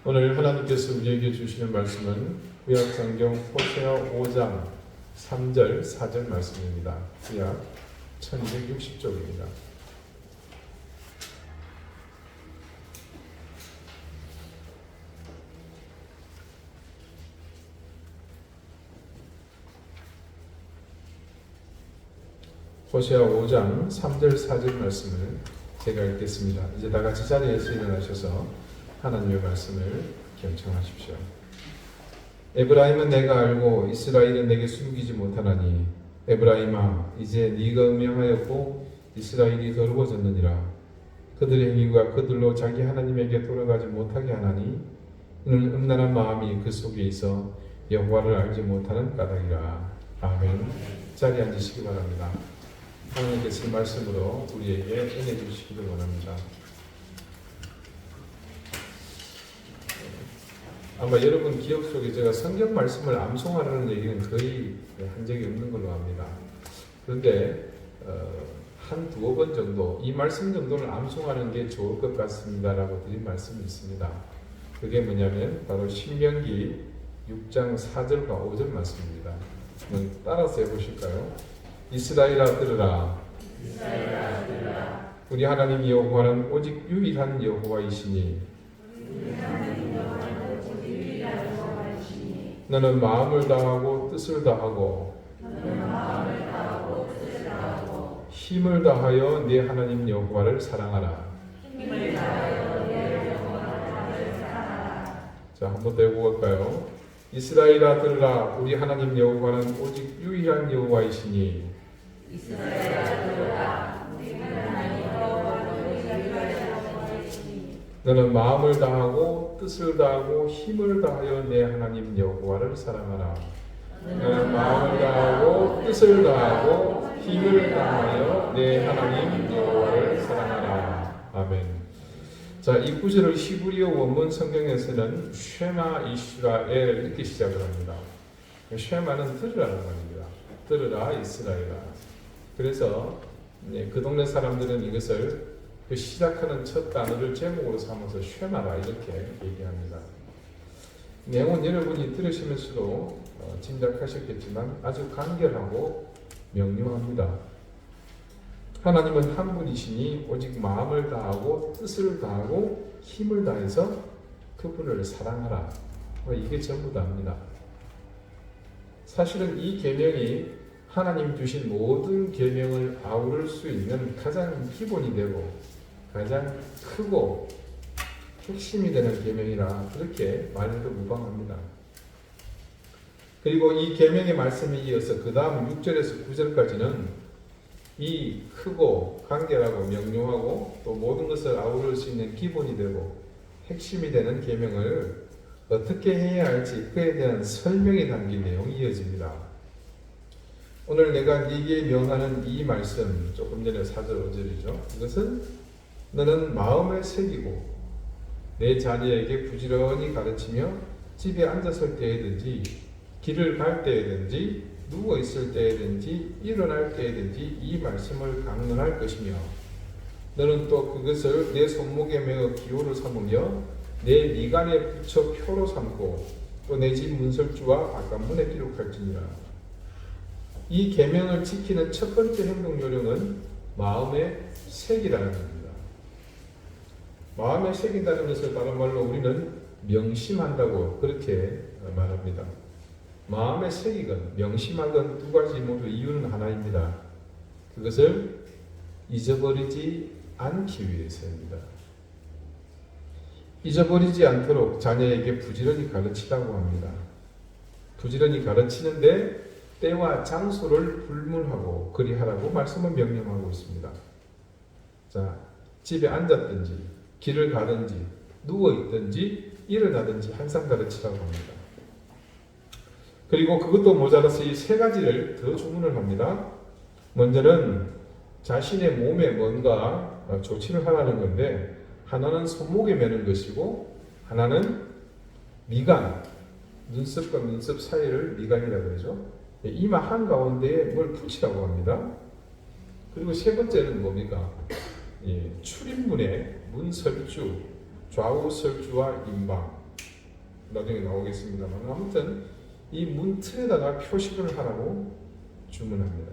오늘 하나님께서 우리에게 주시는 말씀은 구약성경 호세아 5장 3절 4절 말씀입니다. 구약 1260쪽입니다. 호세아 5장 3절 4절 말씀을 제가 읽겠습니다. 이제 다 같이 자리에서 일어나셔서 하나님의 말씀을 경청하십시오. 에브라임은 내가 알고 이스라엘은 내게 숨기지 못하나니 에브라임아 이제 네가 음명하였고 이스라엘이 더러워졌느니라. 그들의 행위가 그들로 자기 하나님에게 돌아가지 못하게 하나니 이는 음란한 마음이 그 속에 있어 여호와를 알지 못하는 까닭이라. 아멘. 자리에 앉으시기 바랍니다. 하나님께서 이 말씀으로 우리에게 은혜 주시기를 원합니다. 아마 여러분 기억 속에 제가 성경 말씀을 암송하라는 얘기는 거의 한 적이 없는 걸로 압니다. 그런데 한 두어 번 정도 이 말씀 정도는 암송하는 게 좋을 것 같습니다라고 드린 말씀이 있습니다. 그게 뭐냐면 바로 신명기 6장 4절과 5절 말씀입니다. 한번 따라서 해보실까요? 이스라엘아 들으라. 이스라엘아 들으라. 우리 하나님 여호와는 오직 유일한 여호와이시니 너는 마음을 다하고 뜻을 다하고 힘을 다하여 네 하나님 여호와를 사랑하라. 자, 한 번 더 해볼까요? 이스라엘아 들으라. 우리 하나님 여호와는 오직 유일한 여호와이시니 너는 마음을 다하고 뜻을 다하고 힘을 다하여 내 하나님 여호와를 사랑하라. 너는 마음을 다하고 뜻을 다하고 힘을 다하여 내 하나님 여호와를 사랑하라. 아멘. 자, 이 구절을 히브리어 원문 성경에서는 쉐마 이스라엘 이렇게 시작을 합니다. 쉐마는 들으라는 말입니다. 들으라 이스라엘아. 그래서 그 동네 사람들은 이것을 그 시작하는 첫 단어를 제목으로 삼아서 쉐마라 이렇게 얘기합니다. 내용은 여러분이 들으시면서도 짐작하셨겠지만 아주 간결하고 명료합니다. 하나님은 한 분이시니 오직 마음을 다하고 뜻을 다하고 힘을 다해서 그분을 사랑하라. 이게 전부 다입니다. 사실은 이 계명이 하나님 주신 모든 계명을 아우를 수 있는 가장 기본이 되고 가장 크고 핵심이 되는 계명이라 그렇게 말해도 무방합니다. 그리고 이 계명의 말씀에 이어서 그 다음 6절에서 9절까지는 이 크고 간결하고 명료하고 또 모든 것을 아우를 수 있는 기본이 되고 핵심이 되는 계명을 어떻게 해야 할지 그에 대한 설명이 담긴 내용이 이어집니다. 오늘 내가 네게 명하는 이 말씀, 조금 전에 4절 5절이죠. 이것은 너는 마음에 새기고 내 자녀에게 부지런히 가르치며 집에 앉았을 때에든지 길을 갈 때에든지 누워 있을 때에든지 일어날 때에든지 이 말씀을 강론할 것이며 너는 또 그것을 내 손목에 매어 기호로 삼으며 내 미간에 붙여 표로 삼고 또 내 집 문설주와 바깥문에 기록할지니라. 이 계명을 지키는 첫 번째 행동 요령은 마음에 새기라는 겁니다. 마음에 새긴다는 것을 다른 말로 우리는 명심한다고 그렇게 말합니다. 마음에 새기건 명심하건 두 가지 모두 이유는 하나입니다. 그것을 잊어버리지 않기 위해서입니다. 잊어버리지 않도록 자녀에게 부지런히 가르치라고 합니다. 부지런히 가르치는데 때와 장소를 불문하고 그리하라고 말씀은 명령하고 있습니다. 자, 집에 앉았든지 길을 가든지 누워있든지 일어나든지 항상 가르치라고 합니다. 그리고 그것도 모자라서 이 세 가지를 더 주문을 합니다. 먼저는 자신의 몸에 뭔가 조치를 하라는 건데 하나는 손목에 매는 것이고 하나는 미간, 눈썹과 눈썹 사이를 미간이라고 그러죠. 이마 한가운데에 뭘 붙이라고 합니다. 그리고 세 번째는 뭡니까? 출입문에 문설주, 좌우 설주와 임방, 나중에 나오겠습니다만 아무튼 이 문틀에다가 표식을 하라고 주문합니다.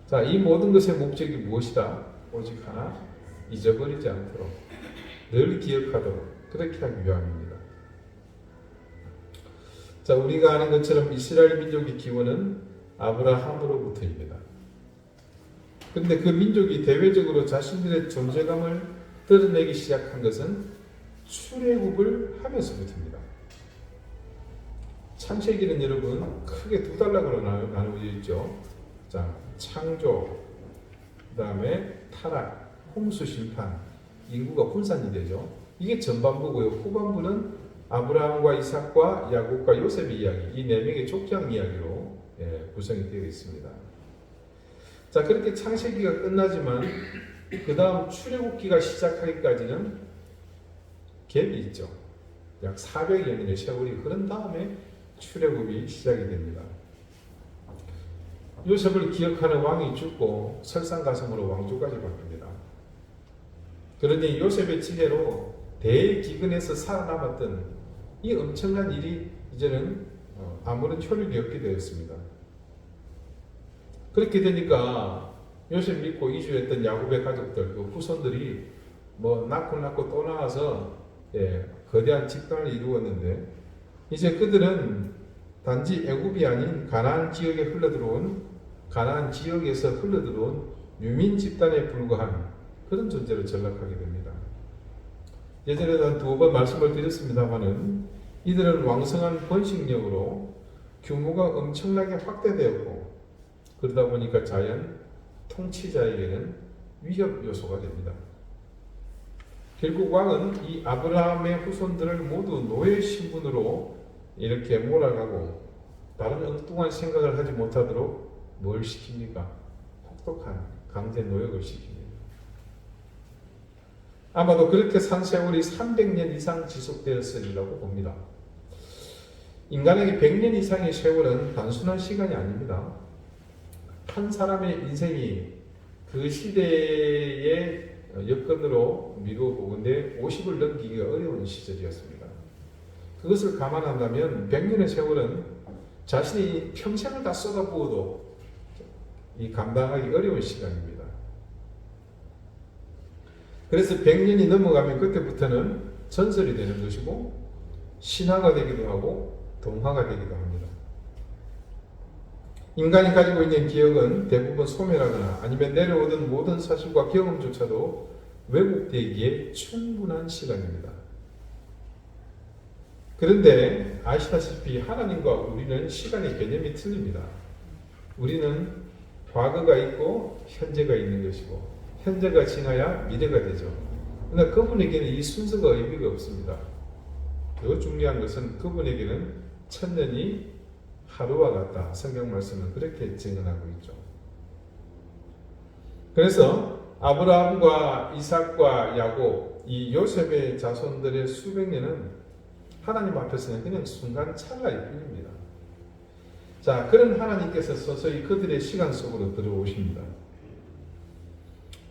자, 이 모든 것의 목적이 무엇이다? 오직 하나, 잊어버리지 않도록 늘 기억하도록 그렇게 하기 위함입니다. 자, 우리가 아는 것처럼 이스라엘 민족의 기원은 아브라함으로부터입니다. 그런데 그 민족이 대외적으로 자신들의 존재감을 드러내기 시작한 것은 출애굽을 하면서부터입니다. 창세기는 여러분 크게 두 단락으로 나누어져 있죠. 자, 창조, 그 다음에 타락, 홍수 심판, 인구가 분산이 되죠. 이게 전반부고요. 후반부는 아브라함과 이삭과 야곱과 요셉의 이야기, 이 네 명의 족장 이야기로 구성이 되어 있습니다. 자, 그렇게 창세기가 끝나지만 그 다음 출애굽기가 시작하기까지는 갭이 있죠. 약 400여 년의 세월이 흐른 다음에 출애굽이 시작이 됩니다. 요셉을 기억하는 왕이 죽고 설상가성으로 왕조까지 바뀝니다. 그러니 요셉의 지혜로 대기근에서 살아남았던 이 엄청난 일이 이제는 아무런 효력이 없게 되었습니다. 그렇게 되니까 요셉 믿고 이주했던 야곱의 가족들, 그 후손들이 뭐 낳고 또 나와서 거대한 집단을 이루었는데 이제 그들은 단지 애굽이 아닌 가나안 지역에서 흘러들어온 유민 집단에 불과한 그런 존재로 전락하게 됩니다. 예전에도 한 두 번 말씀을 드렸습니다마는 이들은 왕성한 번식력으로 규모가 엄청나게 확대되었고 그러다 보니까 자연 통치자에게는 위협 요소가 됩니다. 결국 왕은 이 아브라함의 후손들을 모두 노예 신분으로 이렇게 몰아가고 다른 엉뚱한 생각을 하지 못하도록 뭘 시킵니까? 혹독한 강제 노역을 시킵니다. 아마도 그렇게 산 세월이 300년 이상 지속되었으리라고 봅니다. 인간에게 100년 이상의 세월은 단순한 시간이 아닙니다. 한 사람의 인생이 그 시대의 여건으로 미루어 보건대 50을 넘기기가 어려운 시절이었습니다. 그것을 감안한다면 100년의 세월은 자신이 평생을 다 쏟아부어도 이 감당하기 어려운 시간입니다. 그래서 100년이 넘어가면 그때부터는 전설이 되는 것이고 신화가 되기도 하고 동화가 되기도 합니다. 인간이 가지고 있는 기억은 대부분 소멸하거나 아니면 내려오던 모든 사실과 경험조차도 왜곡되기에 충분한 시간입니다. 그런데 아시다시피 하나님과 우리는 시간의 개념이 틀립니다. 우리는 과거가 있고 현재가 있는 것이고 현재가 지나야 미래가 되죠. 그러나 그분에게는 이 순서가 의미가 없습니다. 더 중요한 것은 그분에게는 천년이 하루와 같다. 성경 말씀은 그렇게 증언하고 있죠. 그래서 아브라함과 이삭과 야곱, 이 요셉의 자손들의 수백 년은 하나님 앞에서는 그냥 순간 찰나일 뿐입니다. 자, 그런 하나님께서 서서히 그들의 시간 속으로 들어오십니다.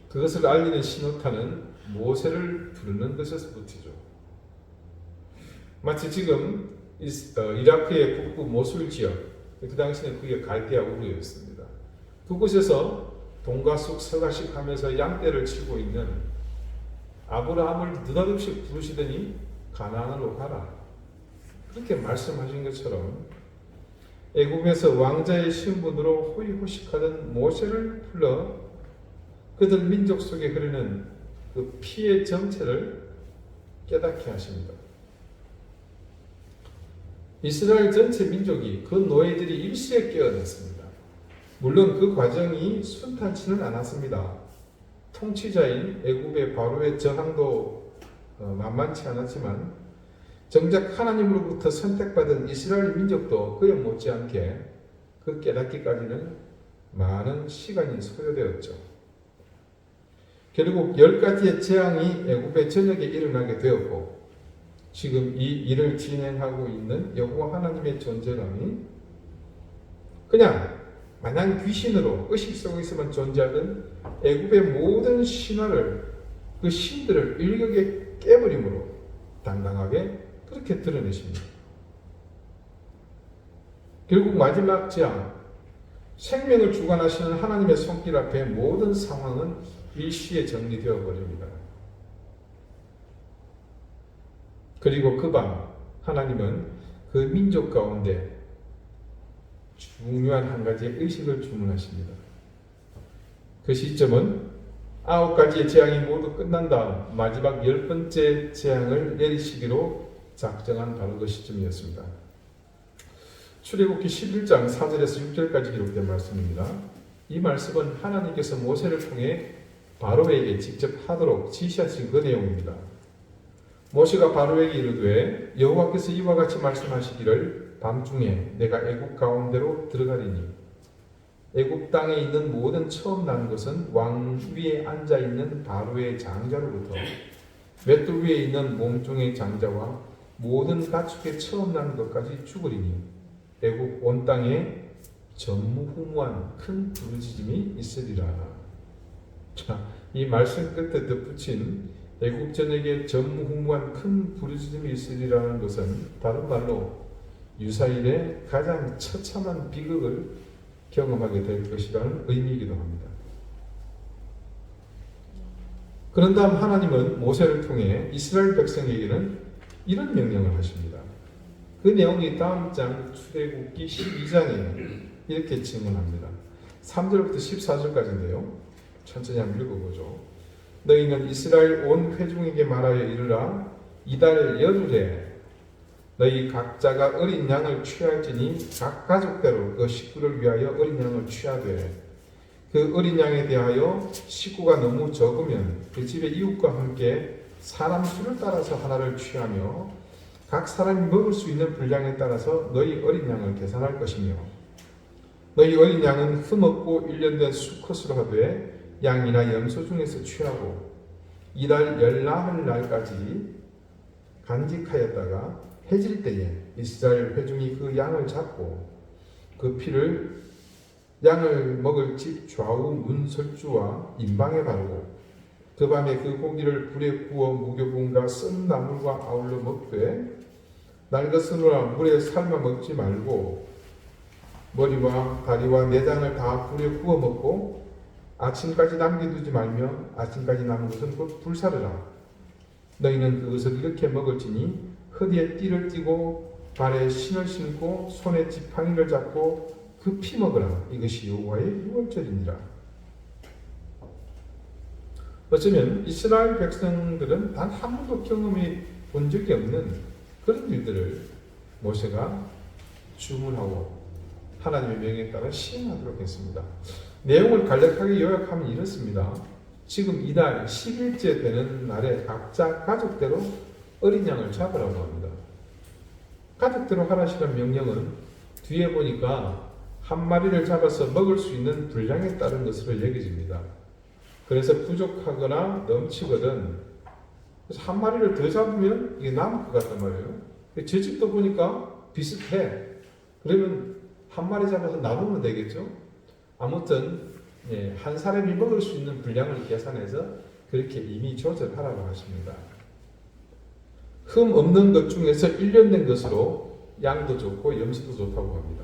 그것을 알리는 신호탄은 모세를 부르는 것에서부터죠. 마치 지금 이라크의 북부 모술 지역, 그 당시에는 그게 갈대아 우르였습니다. 그곳에서 동가숙 서가식 하면서 양떼를 치고 있는 아브라함을 느닷없이 부르시더니 가나안으로 가라. 그렇게 말씀하신 것처럼 애굽에서 왕자의 신분으로 호의호식하던 모세를 불러 그들 민족 속에 흐르는 그 피의 정체를 깨닫게 하십니다. 이스라엘 전체 민족이 그 노예들이 일시에 깨어났습니다. 물론 그 과정이 순탄치는 않았습니다. 통치자인 애굽의 바로의 저항도 만만치 않았지만 정작 하나님으로부터 선택받은 이스라엘 민족도 그에 못지않게 그 깨닫기까지는 많은 시간이 소요되었죠. 결국 10가지의 재앙이 애굽의 전역에 일어나게 되었고 지금 이 일을 진행하고 있는 여호와 하나님의 존재감이 그냥 마냥 귀신으로 의식 속에서만 존재하던 애굽의 모든 신화를 그 신들을 일격에 깨버림으로 당당하게 그렇게 드러내십니다. 결국 마지막 재앙, 생명을 주관하시는 하나님의 손길 앞에 모든 상황은 일시에 정리되어 버립니다. 그리고 그 밤 하나님은 그 민족 가운데 중요한 한 가지의 의식을 주문하십니다. 그 시점은 9가지의 재앙이 모두 끝난 다음 마지막 10번째 재앙을 내리시기로 작정한 바로 그 시점이었습니다. 출애굽기 11장 4절에서 6절까지 기록된 말씀입니다. 이 말씀은 하나님께서 모세를 통해 바로에게 직접 하도록 지시하신 그 내용입니다. 모세가 바로에게 이르되 여호와께서 이와 같이 말씀하시기를 밤중에 내가 애굽 가운데로 들어가리니 애굽 땅에 있는 모든 처음 난 것은 왕 위에 앉아 있는 바로의 장자로부터 맷돌 위에 있는 몸종의 장자와 모든 가축의 처음 난 것까지 죽으리니 애굽 온 땅에 전무후무한 큰 부르짖음이 있으리라. 자, 이 말씀 끝에 덧붙인 애굽 전역에 전무후무한 큰 부르짖음이 있으리라는 것은 다른 말로 유사일의 가장 처참한 비극을 경험하게 될 것이라는 의미이기도 합니다. 그런 다음 하나님은 모세를 통해 이스라엘 백성에게는 이런 명령을 하십니다. 그 내용이 다음 장 출애굽기 12장에 이렇게 증언합니다. 3절부터 14절까지인데요. 천천히 한번 읽어보죠. 너희는 이스라엘 온 회중에게 말하여 이르라. 이달 열흘에 너희 각자가 어린 양을 취할지니 각 가족대로 그 식구를 위하여 어린 양을 취하되 그 어린 양에 대하여 식구가 너무 적으면 그 집의 이웃과 함께 사람 수를 따라서 하나를 취하며 각 사람이 먹을 수 있는 분량에 따라서 너희 어린 양을 계산할 것이며 너희 어린 양은 흠없고 1년 된 수컷으로 하되 양이나 염소 중에서 취하고 이달 열나흘 날까지 간직하였다가 해질 때에 이스라엘 회중이 그 양을 잡고 그 피를 양을 먹을 집 좌우 문설주와 임방에 바르고 그 밤에 그 고기를 불에 구워 무교분과 썬 나물과 아울러 먹되 날것으로나 물에 삶아 먹지 말고 머리와 다리와 내장을 다 불에 구워 먹고 아침까지 남겨두지 말며 아침까지 남은 것은 곧 불사르라. 너희는 그것을 이렇게 먹을지니 허리에 띠를 띠고 발에 신을 신고 손에 지팡이를 잡고 그 피 먹으라. 이것이 여호와의 유월절이니라. 어쩌면 이스라엘 백성들은 단 한 번도 경험해 본 적이 없는 그런 일들을 모세가 주문하고 하나님의 명에 따라 시행하도록 했습니다. 내용을 간략하게 요약하면 이렇습니다. 지금 이달 10일째 되는 날에 각자 가족대로 어린 양을 잡으라고 합니다. 가족대로 하라시는 명령은 뒤에 보니까 한 마리를 잡아서 먹을 수 있는 분량에 따른 것으로 여겨집니다. 그래서 부족하거나 넘치거든 그래서 한 마리를 더 잡으면 이게 남을 것 같단 말이에요. 제 집도 보니까 비슷해. 그러면 한 마리 잡아서 나누면 되겠죠. 아무튼 한 사람이 먹을 수 있는 분량을 계산해서 그렇게 이미 조절하라고 하십니다. 흠 없는 것 중에서 1년 된 것으로 양도 좋고 염소도 좋다고 합니다.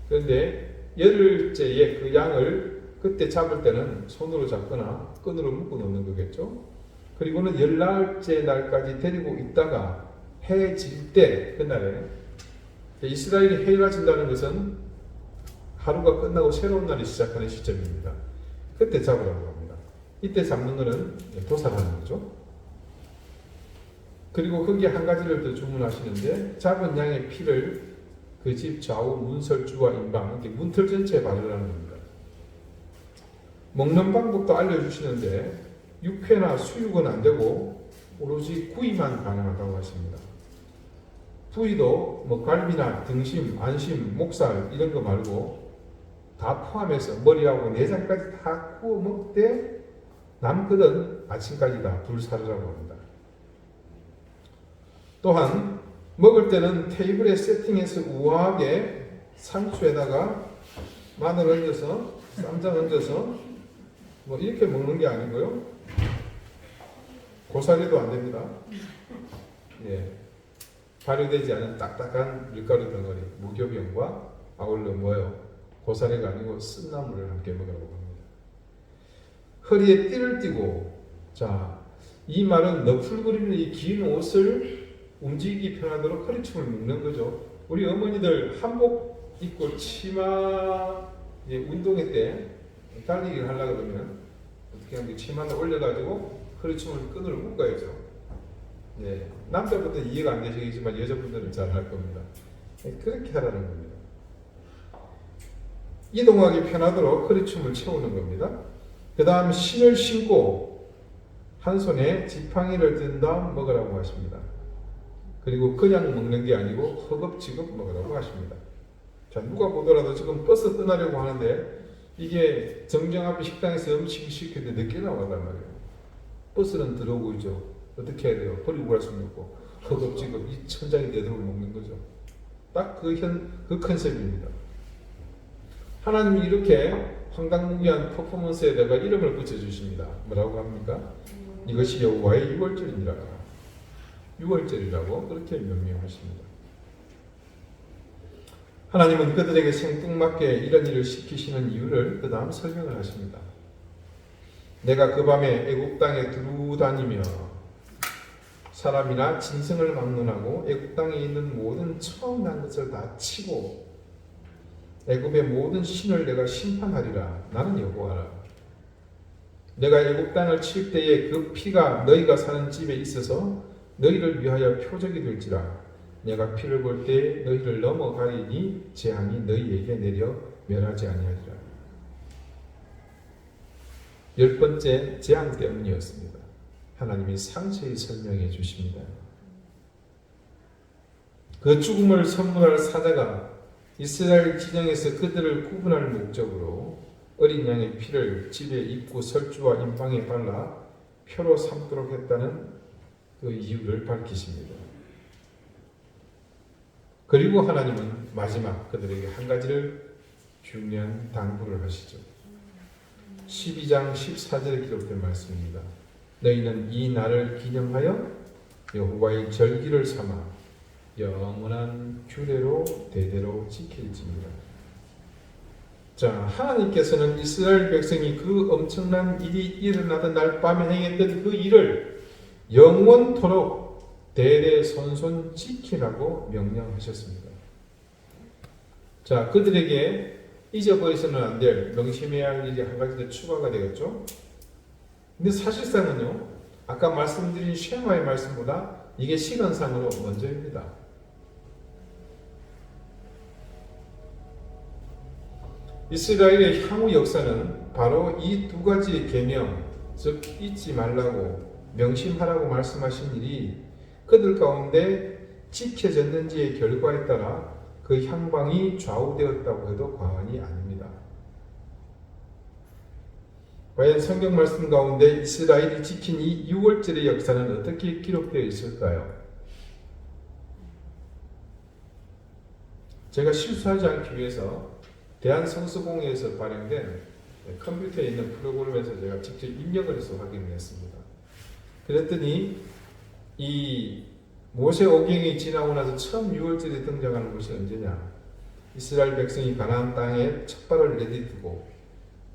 그런데 열흘째에 그 양을 그때 잡을 때는 손으로 잡거나 끈으로 묶어 놓는 거겠죠. 그리고는 열나흘째 날까지 데리고 있다가 해 질 때 그날에 이스라엘이 해가 진다는 것은 하루가 끝나고 새로운 날이 시작하는 시점입니다. 그때 잡으라고 합니다. 이때 잡는 것은 도살하는 거죠. 그리고 거기에 한 가지를 더 주문하시는데 잡은 양의 피를 그 집 좌우 문설주와 임방, 이렇게 문틀 전체에 바르라는 겁니다. 먹는 방법도 알려주시는데 육회나 수육은 안 되고 오로지 구이만 가능하다고 하십니다. 부위도 뭐 갈비나 등심, 안심, 목살 이런 거 말고 다 포함해서 머리하고 내장까지 다 구워 먹되 남거든 아침까지 다 불사르라고 합니다. 또한 먹을 때는 테이블에 세팅해서 우아하게 상추에다가 마늘 얹어서 쌈장 얹어서 뭐 이렇게 먹는 게 아니고요. 고사리도 안 됩니다. 예. 발효되지 않은 딱딱한 밀가루 덩어리, 무교병과 아울러 뭐요? 고사리가 아니고 쓴나물을 함께 먹으라고 합니다. 허리에 띠를 띠고, 자, 이 말은 너풀거리는 이 긴 옷을 움직이기 편하도록 허리춤을 묶는 거죠. 우리 어머니들 한복 입고 치마 운동회 때 달리기를 하려고 그러면 어떻게 하면 치마를 올려가지고 허리춤을 끈으로 묶어야죠. 네, 남자분들은 이해가 안 되시겠지만 여자분들은 잘 할 겁니다. 그렇게 하라는 겁니다. 이동하기 편하도록 허리춤을 채우는 겁니다. 그 다음 신을 신고 한 손에 지팡이를 든 다음 먹으라고 하십니다. 그리고 그냥 먹는 게 아니고 허겁지겁 먹으라고 하십니다. 자, 누가 보더라도 지금 버스 떠나려고 하는데 이게 정정 앞에 식당에서 음식이 시켰는데 늦게 나왔단 말이에요. 버스는 들어오고 있죠. 어떻게 해야 돼요? 버리고 갈 수는 없고 허겁지겁 이 천장이 되도록 먹는 거죠. 딱 그 컨셉입니다. 하나님이 이렇게 황당무계한 퍼포먼스에다가 이름을 붙여주십니다. 뭐라고 합니까? 이것이 여호와의 유월절이니라. 유월절이라고 그렇게 명명하십니다. 하나님은 그들에게 생뚱맞게 이런 일을 시키시는 이유를 그 다음 설명을 하십니다. 내가 그 밤에 애굽 땅에 두루다니며 사람이나 짐승을 막론하고 애굽 땅에 있는 모든 처음 난 것을 다 치고 애굽의 모든 신을 내가 심판하리라. 나는 여호와라. 내가 애굽 땅을 칠 때에 그 피가 너희가 사는 집에 있어서 너희를 위하여 표적이 될지라. 내가 피를 볼 때 너희를 넘어가리니 재앙이 너희에게 내려 멸하지 아니하리라. 10번째 재앙 때문이었습니다. 하나님이 상세히 설명해 주십니다. 그 죽음을 선물할 사자가 이스라엘 진영에서 그들을 구분할 목적으로 어린 양의 피를 집의 입구 설주와 임방에 발라 표로 삼도록 했다는 그 이유를 밝히십니다. 그리고 하나님은 마지막 그들에게 한 가지를 중요한 당부를 하시죠. 12장 14절에 기록된 말씀입니다. 너희는 이 날을 기념하여 여호와의 절기를 삼아 영원한 규례로 대대로 지킬지니라. 자, 하나님께서는 이스라엘 백성이 그 엄청난 일이 일어나던 날 밤에 행했던 그 일을 영원토록 대대손손 지키라고 명령하셨습니다. 자, 그들에게 잊어버리서는 안 될 명심해야 할 일이 한 가지 더 추가가 되겠죠. 근데 사실상은요, 아까 말씀드린 쉐마의 말씀보다 이게 시간상으로 먼저입니다. 이스라엘의 향후 역사는 바로 이 두 가지의 계명, 즉 잊지 말라고 명심하라고 말씀하신 일이 그들 가운데 지켜졌는지의 결과에 따라 그 향방이 좌우되었다고 해도 과언이 아닙니다. 과연 성경 말씀 가운데 이스라엘이 지킨 이 6월절의 역사는 어떻게 기록되어 있을까요? 제가 실수하지 않기 위해서 대한성서공회에서 발행된 컴퓨터에 있는 프로그램에서 제가 직접 입력을 해서 확인을 했습니다. 그랬더니 이 모세 오경이 지나고 나서 처음 6월절에 등장하는 것이 언제냐? 이스라엘 백성이 가나안 땅에 첫 발을 내딛고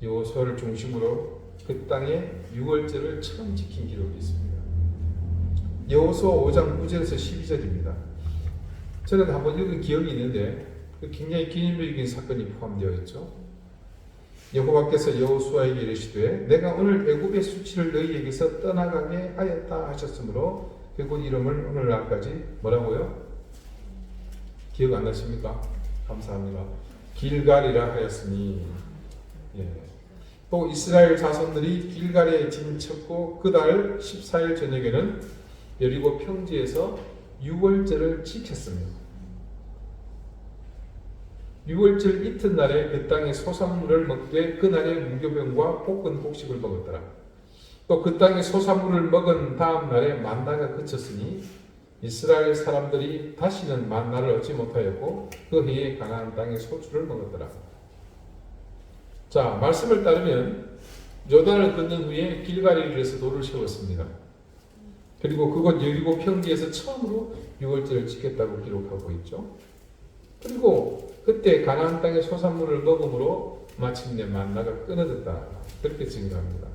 여호수아를 중심으로 그 땅에 6월절을 처음 지킨 기록이 있습니다. 여호수아 5장 9절에서 12절입니다. 저는 한번 읽은 기억이 있는데 굉장히 기념적인 사건이 포함되어 있죠. 여호와께서 여호수아에게 이르시되 내가 오늘 애굽의 수치를 너희에게서 떠나가게 하였다 하셨으므로 그곳 이름을 오늘날까지 뭐라고요? 기억 안 나십니까? 감사합니다. 길갈이라 하였으니. 예. 또 이스라엘 자손들이 길갈에 진쳤고 그달 14일 저녁에는 여리고 평지에서 6월절을 지켰습니다. 6월절 이튿날에 그 땅의 소산물을 먹되 그날에 무교병과 볶은 곡식을 먹었더라. 또 그 땅의 소산물을 먹은 다음 날에 만나가 그쳤으니 이스라엘 사람들이 다시는 만나를 얻지 못하였고 그 해에 가나안 땅의 소출을 먹었더라. 자, 말씀을 따르면 요단을 건넌 후에 길갈에 이르러서 돌을 세웠습니다. 그리고 그곳 여리고 평지에서 처음으로 유월절을 지켰다고 기록하고 있죠. 그리고 그때 가나안 땅의 소산물을 먹음으로 마침내 만나가 끊어졌다. 그렇게 증거합니다.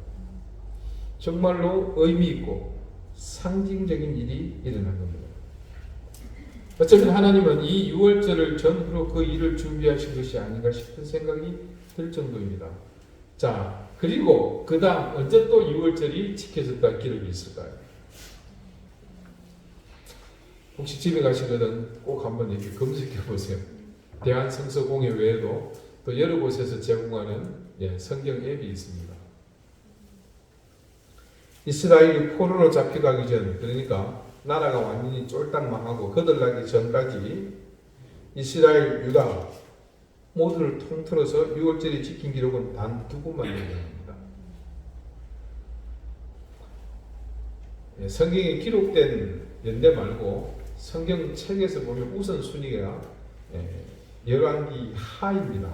정말로 의미 있고 상징적인 일이 일어난 겁니다. 어쩌면 하나님은 이 유월절을 전후로 그 일을 준비하신 것이 아닌가 싶은 생각이 들 정도입니다. 자, 그리고 그 다음 언제 또 유월절이 지켜졌다 기록이 있을까요? 혹시 집에 가시거든 꼭 한번 이렇게 검색해 보세요. 대한성서공회 외에도 또 여러 곳에서 제공하는 성경 앱이 있습니다. 이스라엘이 포로로 잡혀가기 전, 그러니까 나라가 완전히 쫄딱 망하고 거들나기 전까지 이스라엘, 유다 모두를 통틀어서 유월절이 지킨 기록은 단 2곳만 있습니다. 성경에 기록된 연대 말고 성경책에서 보면 우선순위가 열왕기 하입니다.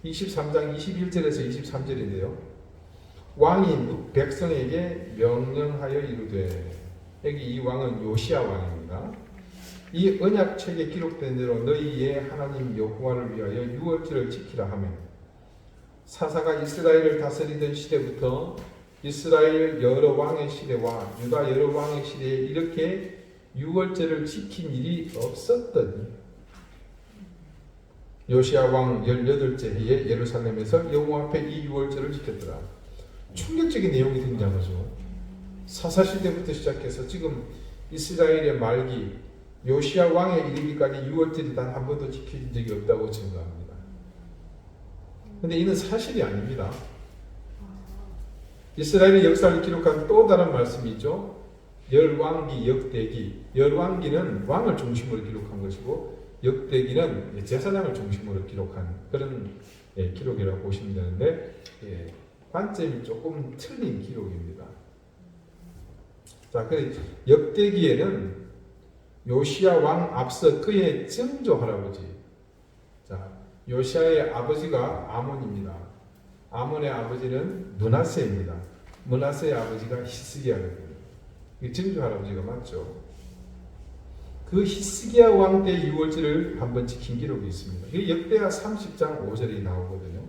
23장 21절에서 23절인데요. 왕이 백성에게 명령하여 이르되, 여기 이 왕은 요시야 왕입니다. 이 언약책에 기록된 대로 너희의 하나님 여호와를 위하여 유월절을 지키라 하며, 사사가 이스라엘을 다스리던 시대부터 이스라엘 여러 왕의 시대와 유다 여러 왕의 시대에 이렇게 유월절을 지킨 일이 없었더니 요시야 왕 18째 해에 예루살렘에서 여호와 앞에 이 유월절을 지켰더라. 충격적인 내용이 등장하죠. 사사시대부터 시작해서 지금 이스라엘의 말기 요시야 왕에 이르기까지 유월절이 단 한 번도 지켜진 적이 없다고 증거합니다. 그런데 이는 사실이 아닙니다. 이스라엘의 역사를 기록한 또 다른 말씀이 있죠. 열왕기, 역대기. 열왕기는 왕을 중심으로 기록한 것이고 역대기는 제사장을 중심으로 기록한 그런 기록이라고 보시면 되는데 관점이 조금 틀린 기록입니다. 자, 그래서 역대기에는 요시야 왕 앞서 그의 증조 할아버지, 자, 요시야의 아버지가 아몬입니다. 아몬의 아버지는 므낫세입니다. 므낫세의 아버지가 히스기야거든요. 이 증조 할아버지가 맞죠. 그 히스기야 왕 때 유월절을 한번 지킨 기록이 있습니다. 이게 역대하 30장 5절이 나오거든요.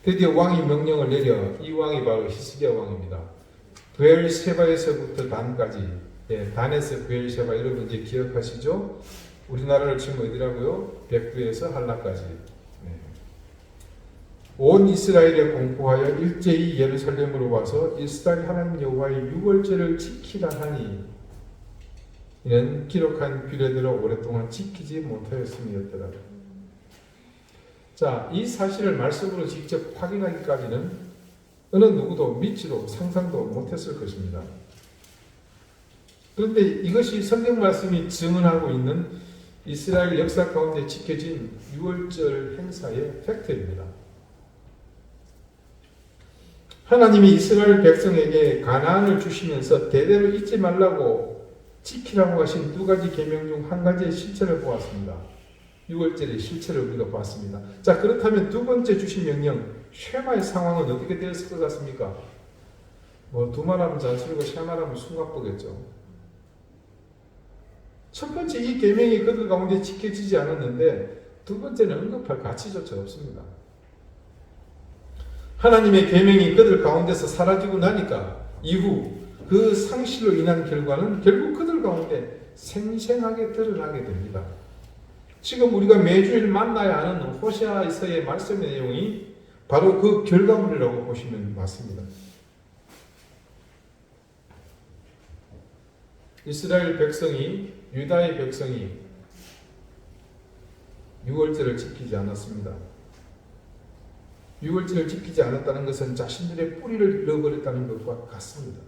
드디어 왕이 명령을 내려, 이 왕이 바로 히스기야 왕입니다. 브엘세바에서부터 단까지, 단에서 브엘세바, 여러분 이제 기억하시죠? 우리나라를 치면 어디라고요? 백두에서 한라까지. 온 이스라엘에 공포하여 일제히 예루살렘으로 와서 이스라엘 하나님 여호와의 유월절을 지키라 하니, 이는 기록한 규례대로 오랫동안 지키지 못하였음이었더라. 자, 이 사실을 말씀으로 직접 확인하기까지는 어느 누구도 믿지도 상상도 못했을 것입니다. 그런데 이것이 성경 말씀이 증언하고 있는 이스라엘 역사 가운데 지켜진 유월절 행사의 팩트입니다. 하나님이 이스라엘 백성에게 가나안을 주시면서 대대로 잊지 말라고 지키라고 하신 2가지 계명 중 한 가지의 실체를 보았습니다. 유월절의 실체를 우리가 봤습니다. 자, 그렇다면 2번째 주신 명령 쉐마의 상황은 어떻게 되었을 것 같습니까? 두말하면 잔소리고 쉐마라면 숨가쁘겠죠. 첫 번째 이 계명이 그들 가운데 지켜지지 않았는데 2번째는 언급할 가치조차 없습니다. 하나님의 계명이 그들 가운데서 사라지고 나니까 이후 그 상실로 인한 결과는 결국 그들 가운데 생생하게 드러나게 됩니다. 지금 우리가 매주일 만나야 하는 호세아서의 말씀의 내용이 바로 그 결과물이라고 보시면 맞습니다. 이스라엘 백성이, 유다의 백성이 유월절을 지키지 않았습니다. 유월절을 지키지 않았다는 것은 자신들의 뿌리를 잃어버렸다는 것과 같습니다.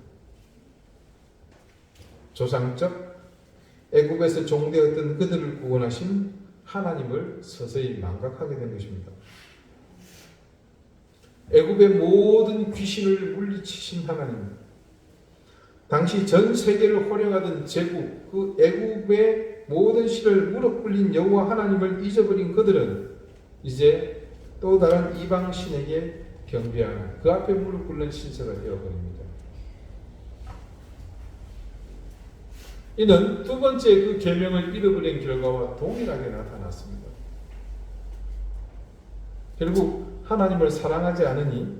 조상적 애굽에서 종되었던 그들을 구원하신 하나님을 서서히 망각하게 된 것입니다. 애굽의 모든 귀신을 물리치신 하나님, 당시 전 세계를 호령하던 제국, 그 애굽의 모든 신을 무릎 꿇린 여호와 하나님을 잊어버린 그들은 이제 또 다른 이방 신에게 경배하는, 그 앞에 무릎 꿇는 신세가 되어버립니다. 이는 두 번째 그 계명을 잃어버린 결과와 동일하게 나타났습니다. 결국 하나님을 사랑하지 않으니까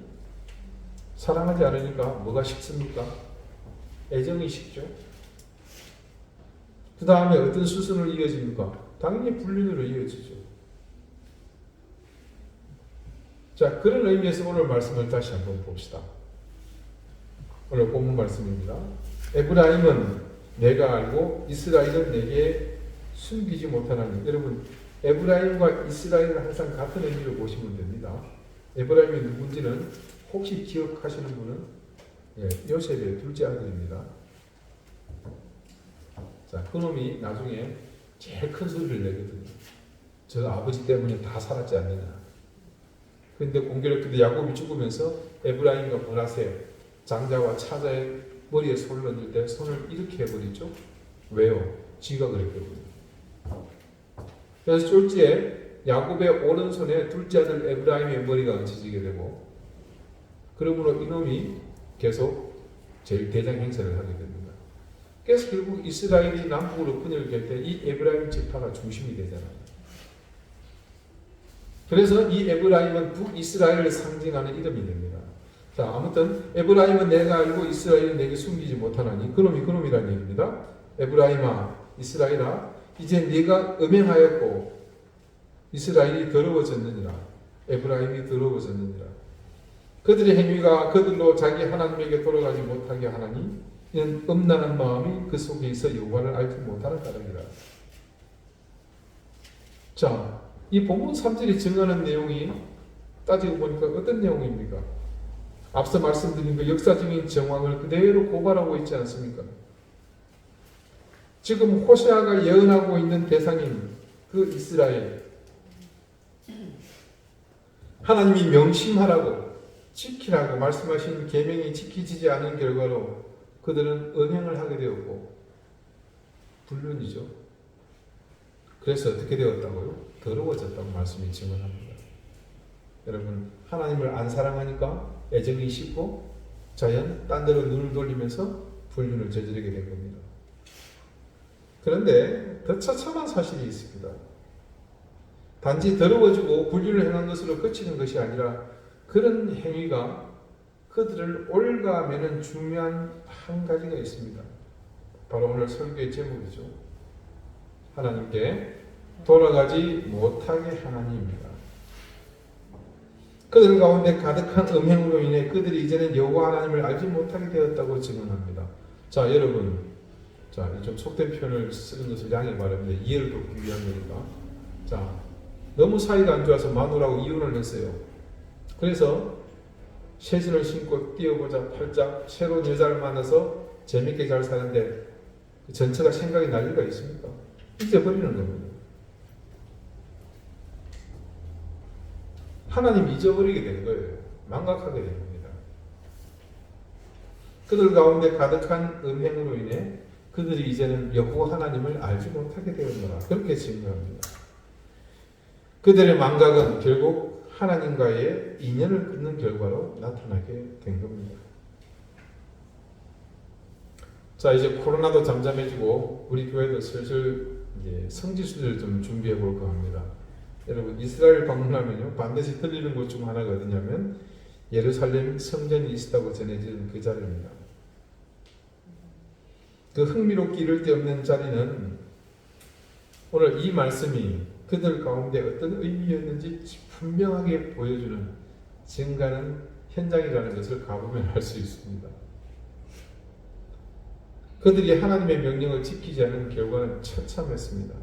뭐가 식습니까? 애정이 식죠. 그 다음에 어떤 수순으로 이어집니까? 당연히 불륜으로 이어지죠. 자, 그런 의미에서 오늘 말씀을 다시 한번 봅시다. 오늘 본문 말씀입니다. 에브라임은 내가 알고 이스라엘은 내게 숨기지 못하나니. 여러분, 에브라임과 이스라엘은 항상 같은 의미로 보시면 됩니다. 에브라임이 누군지는 혹시 기억하시는 분은 요셉의 둘째 아들입니다. 자, 그놈이 나중에 제일 큰 소리를 내거든요. 저 아버지 때문에 다 살았지 않느냐. 그런데 공교롭게도 야곱이 죽으면서 에브라임과 브라세 장자와 차자의 머리에 손을 얹을 때 손을 이렇게 해버리죠. 왜요? 지가 그랬거든요. 그래서 쫄지에 야곱의 오른손에 둘째 아들 에브라임의 머리가 얹혀지게 되고, 그러므로 이놈이 계속 제일 대장 행세를 하게 됩니다. 그래서 결국 이스라엘이 남북으로 분열을 될 때 이 에브라임 지파가 중심이 되잖아요. 그래서 이 에브라임은 북이스라엘을 상징하는 이름이 됩니다. 자, 아무튼 에브라임은 내가 알고 이스라엘은 내게 숨기지 못하나니. 그놈이라는 얘기입니다. 에브라임아, 이스라엘아, 이제 네가 음행하였고 이스라엘이 더러워졌느니라. 에브라임이 더러워졌느니라. 그들의 행위가 그들로 자기 하나님에게 돌아가지 못하게 하나니 이는 음란한 마음이 그 속에 있어 여호와를 알지 못하는 까닭이라. 자, 이 본문 3절이 증언하는 내용이 따지고 보니까 어떤 내용입니까? 앞서 말씀드린 그 역사적인 정황을 그대로 고발하고 있지 않습니까? 지금 호세아가 예언하고 있는 대상인 그 이스라엘, 하나님이 명심하라고 지키라고 말씀하신 계명이 지키지지 않은 결과로 그들은 언행을 하게 되었고 불륜이죠. 그래서 어떻게 되었다고요? 더러워졌다고 말씀이 증언합니다. 여러분, 하나님을 안 사랑하니까 애정이 식고 자연 딴 데로 눈을 돌리면서 불륜을 저지르게 된 겁니다. 그런데 더 처참한 사실이 있습니다. 단지 더러워지고 불륜을 행한 것으로 그치는 것이 아니라 그런 행위가 그들을 올가매는 중요한 한 가지가 있습니다. 바로 오늘 설교의 제목이죠. 하나님께 돌아가지 못하게 하나님입니다. 그들 가운데 가득한 음행으로 인해 그들이 이제는 여호와 하나님을 알지 못하게 되었다고 증언합니다. 자, 여러분, 자, 좀 속된 표현을 쓰는 것을 양해 바랍니다. 이해를 돕기 위한 거니까. 자, 너무 사이가 안 좋아서 마누라하고 이혼을 했어요. 그래서 새 신을 신고 뛰어보자 팔짝 새로운 여자를 만나서 재밌게 잘 사는데 전체가 생각이 날 리가 있습니까? 잊어버리는 겁니다. 하나님 잊어버리게 된 거예요. 망각하게 된 겁니다. 그들 가운데 가득한 음행으로 인해 그들이 이제는 여호와 하나님을 알지 못하게 되었노라. 그렇게 증거합니다. 그들의 망각은 결국 하나님과의 인연을 끊는 결과로 나타나게 된 겁니다. 자, 이제 코로나도 잠잠해지고 우리 교회도 슬슬 이제 성지순을 좀 준비해 볼까 합니다. 여러분, 이스라엘 방문하면요 반드시 들리는 곳 중 하나가 어디냐면 예루살렘 성전이 있다고 전해지는 그 자리입니다. 그 흥미롭기 이를 데 없는 자리는 오늘 이 말씀이 그들 가운데 어떤 의미였는지 분명하게 보여주는 증가하는 현장이라는 것을 가보면 알 수 있습니다. 그들이 하나님의 명령을 지키지 않은 결과는 처참했습니다.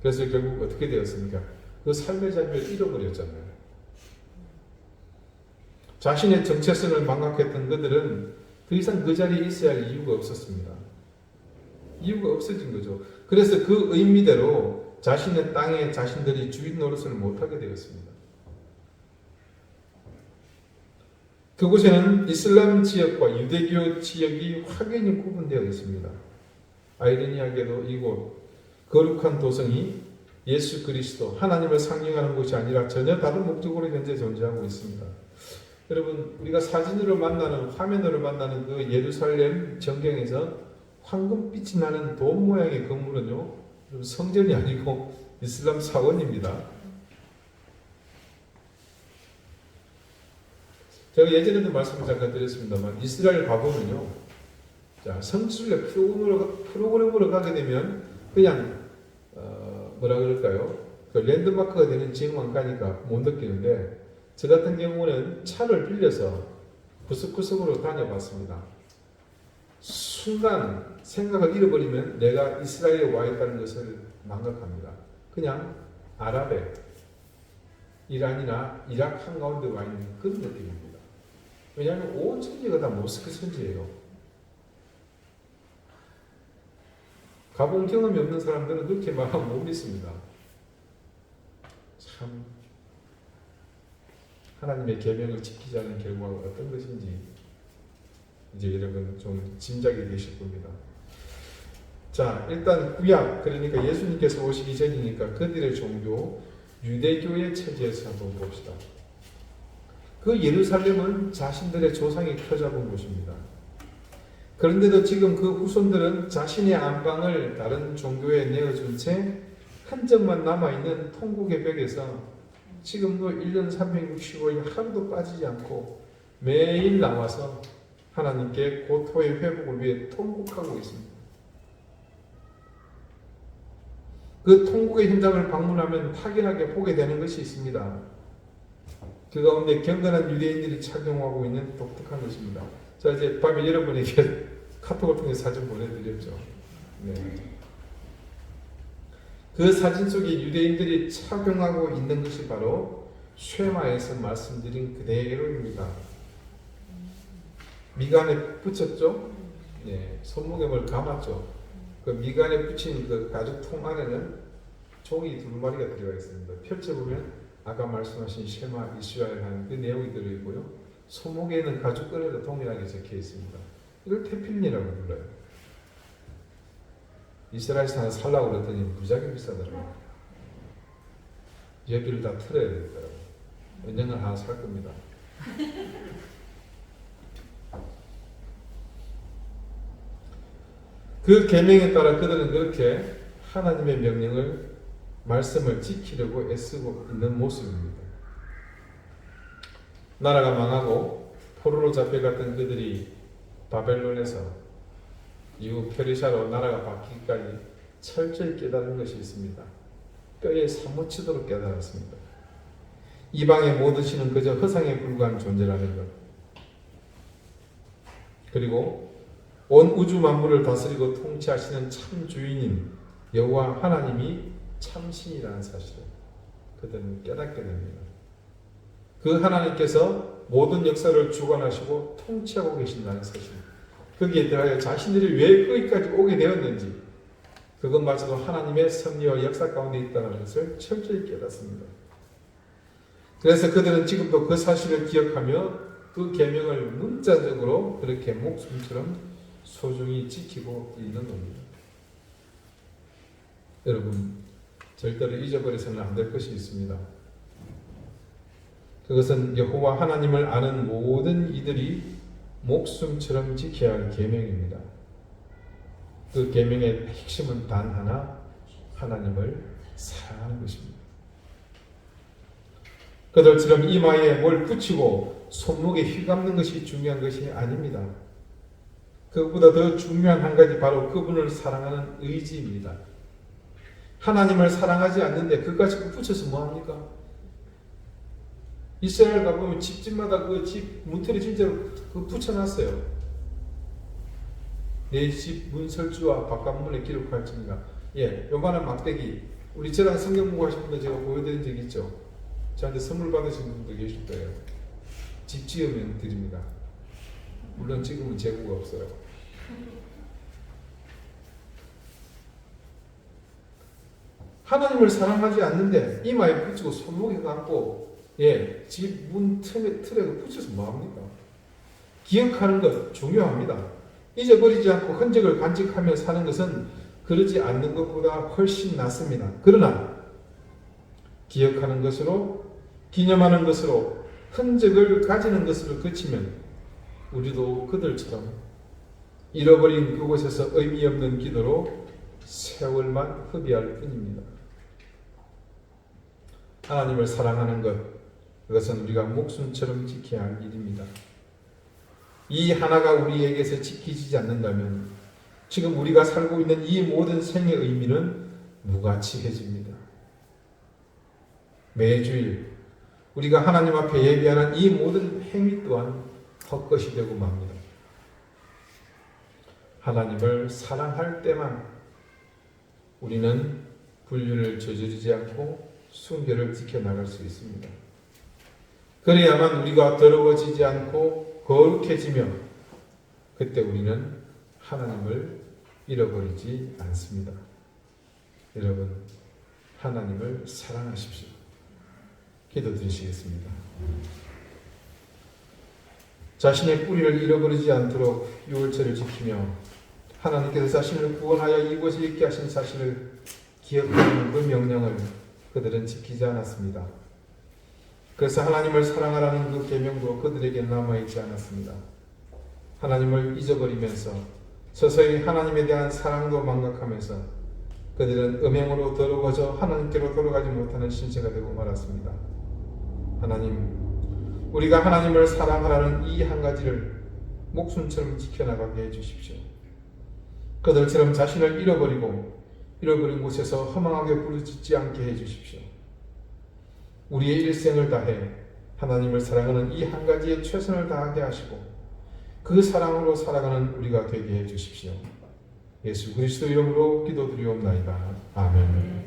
그래서 결국 어떻게 되었습니까? 그 삶의 자리를 잃어버렸잖아요. 자신의 정체성을 망각했던 그들은 더 이상 그 자리에 있어야 할 이유가 없었습니다. 이유가 없어진 거죠. 그래서 그 의미대로 자신의 땅에 자신들이 주인 노릇을 못하게 되었습니다. 그곳에는 이슬람 지역과 유대교 지역이 확연히 구분되어 있습니다. 아이러니하게도 이곳 거룩한 도성이 예수 그리스도 하나님을 상징하는 곳이 아니라 전혀 다른 목적으로 현재 존재하고 있습니다. 여러분, 우리가 사진으로 만나는 화면으로 만나는 그 예루살렘 전경에서 황금빛이 나는 돔 모양의 건물은요, 성전이 아니고 이슬람 사원입니다. 제가 예전에도 말씀을 잠깐 드렸습니다만, 이스라엘 가보면요, 자, 성지순례 프로그램으로 가게 되면 그냥 뭐라 그럴까요? 그 랜드마크가 되는 지역만 가니까 못 느끼는데, 저 같은 경우는 차를 빌려서 구석구석으로 다녀봤습니다. 순간 생각을 잃어버리면 내가 이스라엘에 와 있다는 것을 망각합니다. 그냥 아랍에, 이란이나 이라크 한가운데 와 있는 그런 느낌입니다. 왜냐하면 온 천지가 다 모스크 천지예요. 가본 경험이 없는 사람들은 그렇게 말하면 못 믿습니다. 참 하나님의 계명을 지키지 않은 결과가 어떤 것인지 이제 여러분 좀 짐작이 되실 겁니다. 자, 일단 구약, 그러니까 예수님께서 오시기 전이니까 그들의 종교 유대교의 처지에서 한번 봅시다. 그 예루살렘은 자신들의 조상이 터잡은 곳입니다. 그런데도 지금 그 후손들은 자신의 안방을 다른 종교에 내어준 채 흔적만 남아있는 통곡의 벽에서 지금도 1년 365일 하루도 빠지지 않고 매일 나와서 하나님께 고토의 회복을 위해 통곡하고 있습니다. 그 통곡의 현장을 방문하면 확연하게 보게 되는 것이 있습니다. 그 가운데 경건한 유대인들이 착용하고 있는 독특한 것입니다. 자, 이제 밤에 여러분에게 카톡을 통해 사진 보내드렸죠. 네. 그 사진 속에 유대인들이 착용하고 있는 것이 바로 쉐마에서 말씀드린 그대로입니다. 미간에 붙였죠? 네. 손목에 감았죠? 그 미간에 붙인 그 가죽통 안에는 종이 2마리가 들어가 있습니다. 펼쳐보면 아까 말씀하신 쉐마 이스라엘 하는 그 내용이 들어있고요. 손목에는 가죽끈에도 동일하게 적혀 있습니다. 이걸 테필린이라고 불러요. 이스라엘에서 하나 살라고 그랬더니 무지하게 비싸더라고요. 여기를 다 틀어야 되더라고요. 언젠가 하나 살 겁니다. 그 계명에 따라 그들은 그렇게 하나님의 명령을, 말씀을 지키려고 애쓰고 있는 모습입니다. 나라가 망하고 포로로 잡혀갔던 그들이 바벨론에서 이후 페르시아로 나라가 바뀌기까지 철저히 깨달은 것이 있습니다. 뼈에 사무치도록 깨달았습니다. 이방의 모든 신은 그저 허상에 불과한 존재라는 것, 그리고 온 우주 만물을 다스리고 통치하시는 참 주인인 여호와 하나님이 참신이라는 사실을 그들은 깨닫게 됩니다. 그 하나님께서 모든 역사를 주관하시고 통치하고 계신다는 사실, 거기에 대하여 자신들이 왜 거기까지 오게 되었는지, 그것마저도 하나님의 섭리와 역사 가운데 있다는 것을 철저히 깨닫습니다. 그래서 그들은 지금도 그 사실을 기억하며 그 계명을 문자적으로 그렇게 목숨처럼 소중히 지키고 있는 겁니다. 여러분, 절대로 잊어버려서는 안 될 것이 있습니다. 그것은 여호와 하나님을 아는 모든 이들이 목숨처럼 지켜야 할 계명입니다. 그 계명의 핵심은 단 하나, 하나님을 사랑하는 것입니다. 그들처럼 이마에 뭘 붙이고 손목에 휘감는 것이 중요한 것이 아닙니다. 그것보다 더 중요한 한 가지, 바로 그분을 사랑하는 의지입니다. 하나님을 사랑하지 않는데 그까지 붙여서 뭐합니까? 이스라엘 가보면 집집마다 그 집 문틀에 진짜로 그 붙여놨어요. 내 집 문설주와 바깥문에 기록할지니라. 예, 요만한 막대기. 우리 저랑 성경 공부하신 분들 제가 보여드린 적 있죠? 저한테 선물 받으신 분들 계실 거예요. 집 지으면 드립니다. 물론 지금은 재고가 없어요. 하나님을 사랑하지 않는데 이마에 붙이고 손목에 감고, 예, 집 문 틀에 붙여서 뭐합니까? 기억하는 것 중요합니다. 잊어버리지 않고 흔적을 간직하며 사는 것은 그러지 않는 것보다 훨씬 낫습니다. 그러나 기억하는 것으로, 기념하는 것으로, 흔적을 가지는 것으로 그치면 우리도 그들처럼 잃어버린 그곳에서 의미 없는 기도로 세월만 허비할 뿐입니다. 하나님을 사랑하는 것, 그것은 우리가 목숨처럼 지켜야 할 일입니다. 이 하나가 우리에게서 지키지지 않는다면 지금 우리가 살고 있는 이 모든 생의 의미는 무가치해집니다. 매주일 우리가 하나님 앞에 예배하는 이 모든 행위 또한 헛것이 되고 맙니다. 하나님을 사랑할 때만 우리는 불륜을 저지르지 않고 순결을 지켜나갈 수 있습니다. 그래야만 우리가 더러워지지 않고 거룩해지며 그때 우리는 하나님을 잃어버리지 않습니다. 여러분, 하나님을 사랑하십시오. 기도드리시겠습니다. 자신의 뿌리를 잃어버리지 않도록 유월절을 지키며 하나님께서 자신을 구원하여 이곳에 있게 하신 사실을 기억하는 그 명령을 그들은 지키지 않았습니다. 그래서 하나님을 사랑하라는 그 계명도 그들에게 남아있지 않았습니다. 하나님을 잊어버리면서 서서히 하나님에 대한 사랑도 망각하면서 그들은 음행으로 더러워져 하나님께로 돌아가지 못하는 신세가 되고 말았습니다. 하나님, 우리가 하나님을 사랑하라는 이 한 가지를 목숨처럼 지켜나가게 해주십시오. 그들처럼 자신을 잃어버린 곳에서 허망하게 부르짖지 않게 해주십시오. 우리의 일생을 다해 하나님을 사랑하는 이 한 가지에 최선을 다하게 하시고 그 사랑으로 살아가는 우리가 되게 해주십시오. 예수 그리스도 이름으로 기도드리옵나이다. 아멘.